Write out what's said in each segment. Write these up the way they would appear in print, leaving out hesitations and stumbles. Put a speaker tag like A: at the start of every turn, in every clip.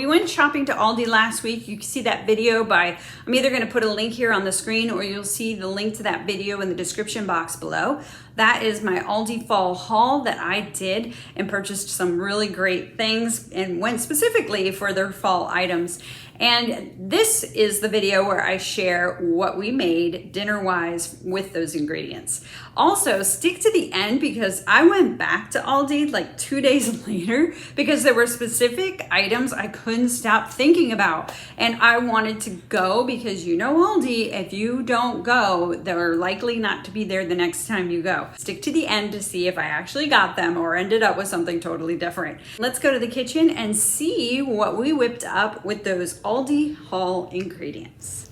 A: we went shopping to Aldi last week. You can see that video I'm either going to put a link here on the screen, or you'll see the link to that video in the description box below. That is my Aldi fall haul that I did and purchased some really great things and went specifically for their fall items. And this is the video where I share what we made dinner-wise with those ingredients. Also, stick to the end because I went back to Aldi like 2 days later because there were specific items I couldn't stop thinking about. And I wanted to go because you know Aldi, if you don't go, they're likely not to be there the next time you go. Stick to the end to see if I actually got them or ended up with something totally different. Let's go to the kitchen and see what we whipped up with those Aldi haul ingredients.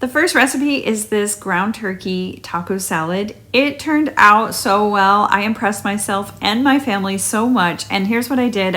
B: The first recipe is this ground turkey taco salad. It turned out so well. I impressed myself and my family so much. And here's what I did.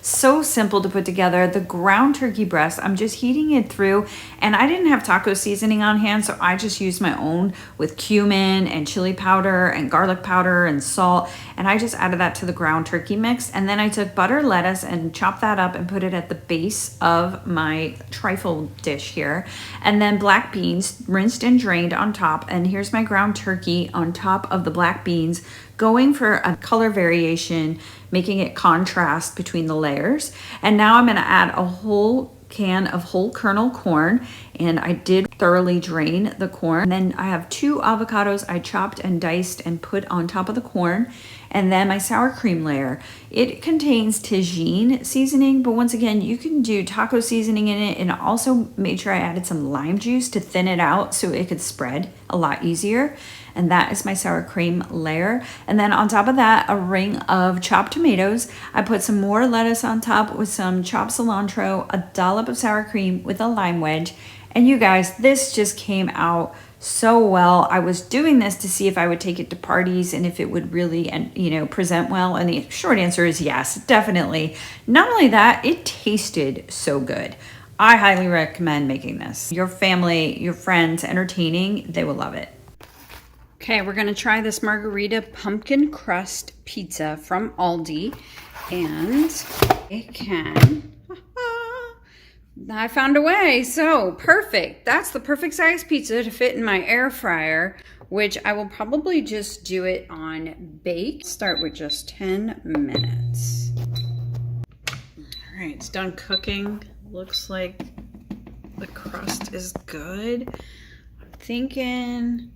B: So simple to put together. The ground turkey breast, I'm just heating it through, and I didn't have taco seasoning on hand, so I just used my own with cumin and chili powder and garlic powder and salt. And I just added that to the ground turkey mix. And then I took butter, lettuce, and chopped that up and put it at the base of my trifle dish here. And then black beans rinsed and drained on top. And here's my ground turkey on top of the black beans, going for a color variation, making it contrast between the layers. And now I'm going to add a whole can of whole kernel corn, and I did thoroughly drain the corn. And then I have 2 avocados I chopped and diced and put on top of the corn. And then my sour cream layer. It contains tagine seasoning, but once again, you can do taco seasoning in it, and also made sure I added some lime juice to thin it out so it could spread a lot easier. And that is my sour cream layer. And then on top of that, a ring of chopped tomatoes. I put some more lettuce on top with some chopped cilantro, a dollop of sour cream with a lime wedge. And you guys, this just came out so well. I was doing this to see if I would take it to parties and if it would really, present well. And the short answer is yes, definitely. Not only that, it tasted so good. I highly recommend making this. Your family, your friends, entertaining, they will love it.
A: Okay, we're gonna try this margarita pumpkin crust pizza from Aldi. And I found a way, so perfect. That's the perfect size pizza to fit in my air fryer, which I will probably just do it on bake. Start with just 10 minutes. All right, it's done cooking. Looks like the crust is good. I'm thinking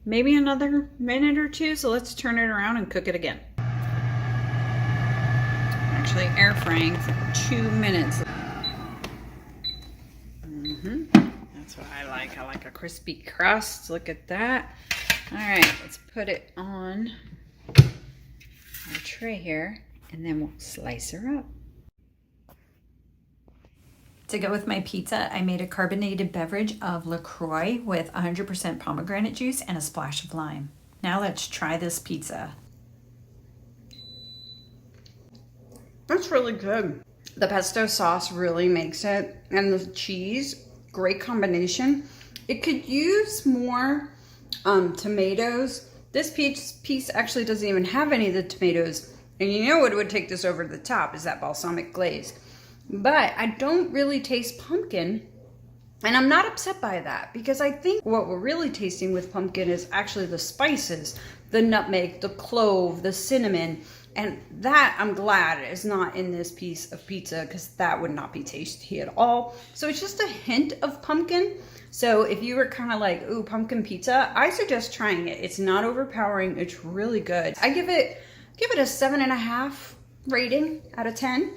A: maybe another minute or two, so let's turn it around and cook it again. Actually air frying for 2 minutes. That's what I like. I like a crispy crust. Look at that. All right, let's put it on our tray here, and then we'll slice her up.
B: To go with my pizza, I made a carbonated beverage of LaCroix with 100% pomegranate juice and a splash of lime. Now let's try this pizza.
A: That's really good. The pesto sauce really makes it, and the cheese, great combination. It could use more tomatoes. This piece actually doesn't even have any of the tomatoes, and you know what would take this over the top is that balsamic glaze. But I don't really taste pumpkin, and I'm not upset by that because I think what we're really tasting with pumpkin is actually the spices, the nutmeg, the clove, the cinnamon, and that I'm glad is not in this piece of pizza because that would not be tasty at all. So it's just a hint of pumpkin. So if you were kind of like, ooh, pumpkin pizza, I suggest trying it. It's not overpowering. It's really good. I give it a 7.5 rating out of 10.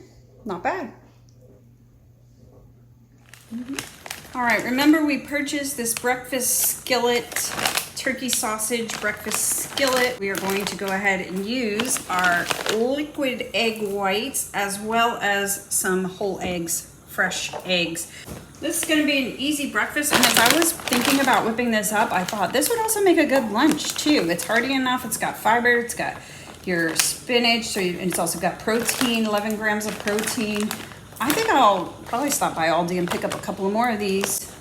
A: Not bad. All right, remember we purchased this breakfast skillet, turkey sausage breakfast skillet. We are going to go ahead and use our liquid egg whites as well as some whole eggs, fresh eggs. This is gonna be an easy breakfast, and as I was thinking about whipping this up, I thought this would also make a good lunch too. It's hearty enough, it's got fiber, it's got your spinach, and it's also got protein, 11 grams of protein. I think I'll probably stop by Aldi and pick up a couple more of these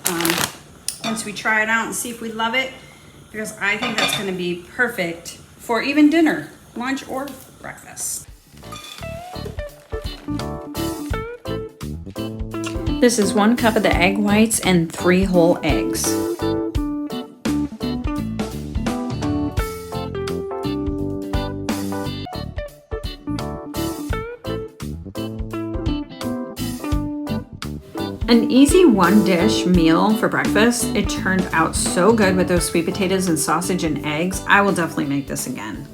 A: once we try it out and see if we love it, because I think that's going to be perfect for even dinner, lunch, or breakfast.
B: This is 1 cup of the egg whites and 3 whole eggs. An easy 1-dish meal for breakfast. It turned out so good with those sweet potatoes and sausage and eggs. I will definitely make this again.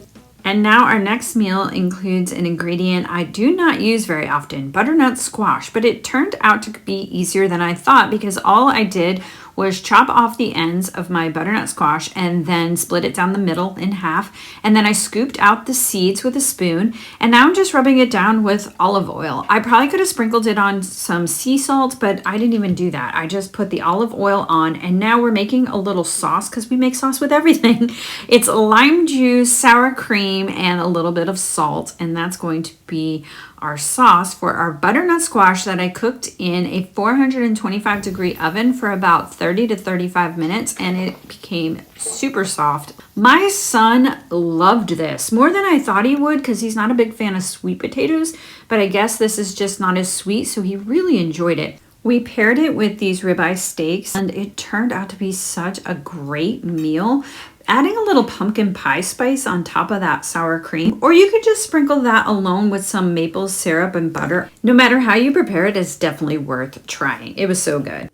B: And now our next meal includes an ingredient I do not use very often, butternut squash, but it turned out to be easier than I thought because all I did was chop off the ends of my butternut squash and then split it down the middle in half. And then I scooped out the seeds with a spoon. And now I'm just rubbing it down with olive oil. I probably could have sprinkled it on some sea salt, but I didn't even do that. I just put the olive oil on, and now we're making a little sauce because we make sauce with everything. It's lime juice, sour cream, and a little bit of salt. And that's going to be our sauce for our butternut squash that I cooked in a 425-degree oven for about 30 to 35 minutes, and it became super soft. My son loved this more than I thought he would because he's not a big fan of sweet potatoes, but I guess this is just not as sweet, so he really enjoyed it. We paired it with these ribeye steaks, and it turned out to be such a great meal. Adding a little pumpkin pie spice on top of that sour cream, or you could just sprinkle that alone with some maple syrup and butter. No matter how you prepare it, it's definitely worth trying. It was so good.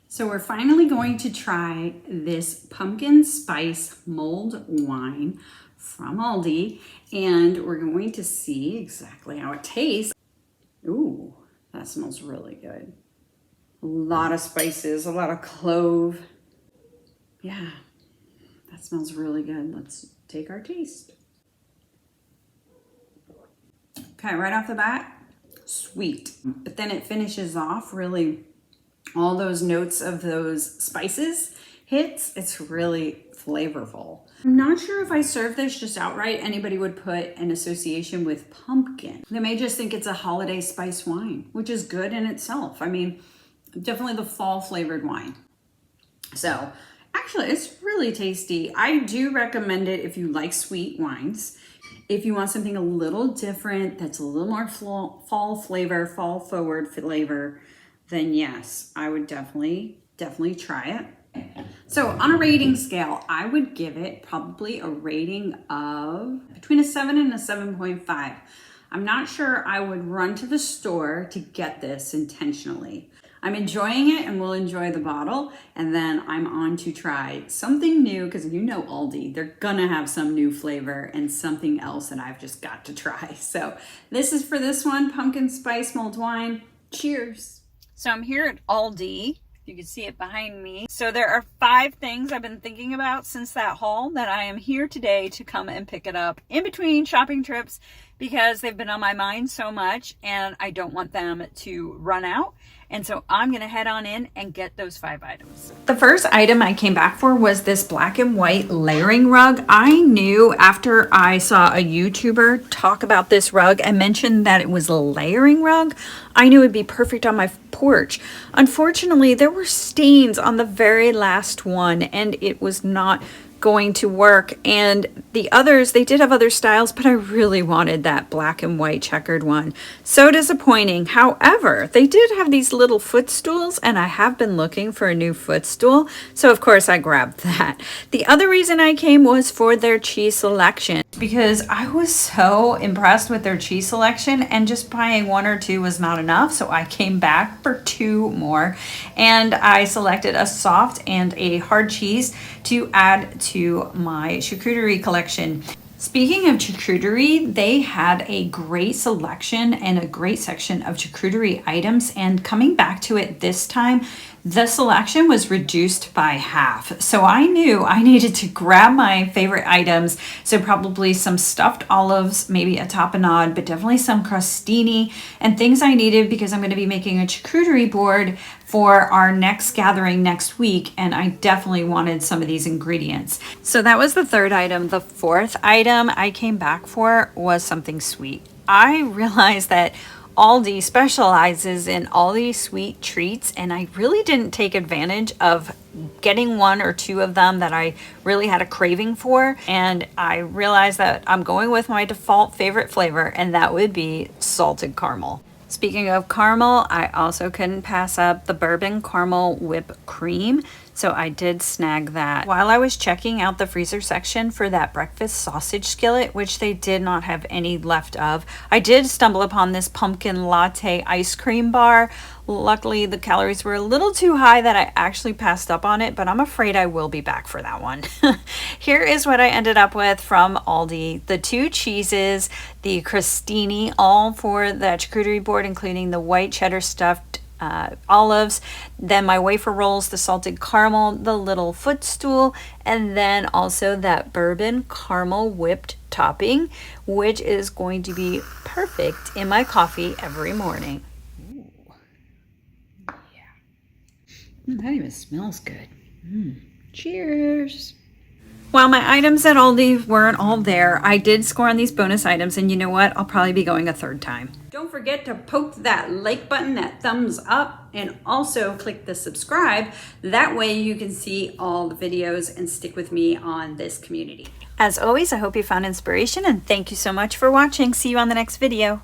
A: So we're finally going to try this pumpkin spice mulled wine from Aldi, and we're going to see exactly how it tastes. Ooh, that smells really good. A lot of spices, a lot of clove. Yeah. That smells really good. Let's take our taste. Okay, right off the bat, sweet. But then it finishes off really, all those notes of those spices hits. It's really flavorful. I'm not sure if I serve this just outright, anybody would put an association with pumpkin. They may just think it's a holiday spice wine, which is good in itself. I mean, definitely the fall flavored wine. So, actually, it's really tasty. I do recommend it if you like sweet wines. If you want something a little different, that's a little more fall flavor, fall forward flavor, then yes, I would definitely try it. So on a rating scale, I would give it probably a rating of between a 7 and a 7.5. I'm not sure I would run to the store to get this intentionally. I'm enjoying it and will enjoy the bottle, and then I'm on to try something new because you know Aldi, they're gonna have some new flavor and something else that I've just got to try. So this is for this one, pumpkin spice mulled wine. Cheers. So I'm here at Aldi. You can see it behind me. So there are 5 things I've been thinking about since that haul that I am here today to come and pick it up in between shopping trips because they've been on my mind so much and I don't want them to run out. And so I'm gonna head on in and get those 5 items.
B: The first item I came back for was this black and white layering rug. I knew after I saw a YouTuber talk about this rug and mentioned that it was a layering rug, I knew it'd be perfect on my porch. Unfortunately, there were stains on the very last one and it was not going to work, and the others, they did have other styles, but I really wanted that black and white checkered one. So disappointing. However, they did have these little footstools, and I have been looking for a new footstool, so of course I grabbed that. The other reason I came was for their cheese selection because I was so impressed with their cheese selection, and just buying 1 or 2 was not enough, so I came back for 2 more, and I selected a soft and a hard cheese to add to my charcuterie collection. Speaking of charcuterie, they had a great selection and a great section of charcuterie items, and coming back to it this time, the selection was reduced by half. So I knew I needed to grab my favorite items. So probably some stuffed olives, maybe a tapenade, but definitely some crostini and things I needed because I'm going to be making a charcuterie board for our next gathering next week, and I definitely wanted some of these ingredients. So that was the 3rd item. The 4th item I came back for was something sweet. I realized that Aldi specializes in all these sweet treats, and I really didn't take advantage of getting 1 or 2 of them that I really had a craving for, and I realized that I'm going with my default favorite flavor, and that would be salted caramel. Speaking of caramel, I also couldn't pass up the bourbon caramel whipped cream. So I did snag that while I was checking out the freezer section for that breakfast sausage skillet, which they did not have any left of. I did stumble upon this pumpkin latte ice cream bar. Luckily, the calories were a little too high that I actually passed up on it, but I'm afraid I will be back for that one. Here is what I ended up with from Aldi. The 2 cheeses, the crostini, all for the charcuterie board, including the white cheddar stuffed olives, then my wafer rolls, the salted caramel, the little footstool, and then also that bourbon caramel whipped topping, which is going to be perfect in my coffee every morning.
A: Ooh. Yeah. That even smells good. Cheers.
B: While my items at Aldi weren't all there, I did score on these bonus items, and you know what? I'll probably be going a 3rd time.
A: Don't forget to poke that like button, that thumbs up, and also click the subscribe. That way you can see all the videos and stick with me on this community.
B: As always, I hope you found inspiration, and thank you so much for watching. See you on the next video.